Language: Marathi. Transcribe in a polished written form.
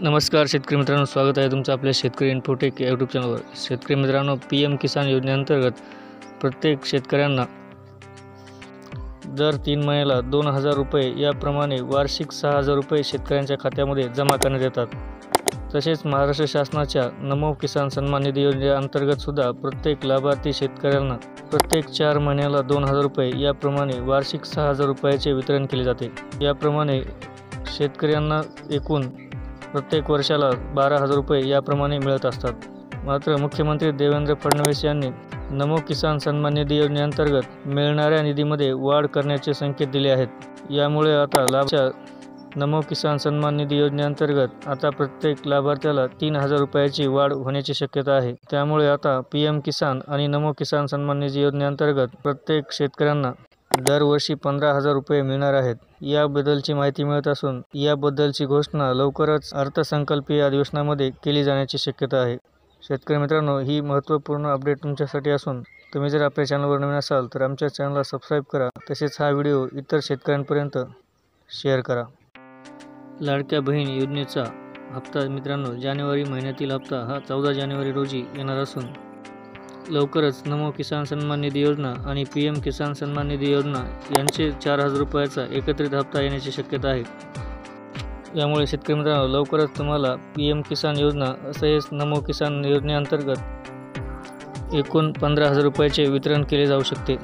नमस्कार शेतकरी मित्रांनो, स्वागत आहे तुमचं आपल्या शेतकरी इन्फोटेक या यूट्यूब चॅनलवर। शेतकरी मित्रांनो, PM किसान योजनेअंतर्गत प्रत्येक शेतकऱ्यांना दर 3 महिन्याला 2000 रुपये याप्रमाणे वार्षिक 6000 रुपये शेतकऱ्यांच्या खात्यामध्ये जमा करण्यात येतात। तसेच महाराष्ट्र शासनाच्या नमो किसान सन्मान निधी योजनेअंतर्गत सुद्धा प्रत्येक लाभार्थी शेतकऱ्यांना प्रत्येक 4 महिन्याला 2000 रुपये याप्रमाणे वार्षिक 6000 रुपयाचे वितरण केले जाते। याप्रमाणे शेतकऱ्यांना एकूण प्रत्येक वर्षाला 12,000 रुपये याप्रमाणे मिळत असतात। मात्र मुख्यमंत्री देवेंद्र फडणवीस यांनी नमो किसान सन्मान निधी योजनेअंतर्गत मिळणाऱ्या निधीमध्ये वाढ करण्याचे संकेत दिले आहेत। यामुळे आता नमो किसान सन्मान निधी योजनेअंतर्गत आता प्रत्येक लाभार्थ्याला 3000 रुपयाची वाढ होण्याची शक्यता आहे। त्यामुळे आता PM किसान आणि नमो किसान सन्मान निधी योजनेअंतर्गत प्रत्येक शेतकऱ्यांना दरवर्षी 15,000 रुपये मिळणार आहेत। याबद्दलची माहिती मिळत असून याबद्दलची घोषणा लवकरच अर्थसंकल्पीय अधिवेशनामध्ये केली जाण्याची शक्यता आहे। शेतकरी मित्रांनो, ही महत्त्वपूर्ण अपडेट तुमच्यासाठी असून तुम्ही जर आपल्या चॅनलवर नवीन असाल तर आमच्या चॅनलला सबस्क्राईब करा। तसेच हा व्हिडिओ इतर शेतकऱ्यांपर्यंत शेअर करा। लाडक्या बहीण योजनेचा हप्ता मित्रांनो, जानेवारी महिन्यातील हप्ता हा 14 जानेवारी रोजी येणार असून लवकरच नमो किसान सन्मान निधी योजना आणि PM किसान सन्मान निधी योजना यांचे 4000 रुपयाचा एकत्रित हप्ता येण्याची शक्यता आहे। यामुळे शेतकरी मित्रांनो, लवकरच तुम्हाला PM किसान योजना तसेच नमो किसान योजनेअंतर्गत एकूण 15,000 रुपयाचे वितरण केले जाऊ शकते।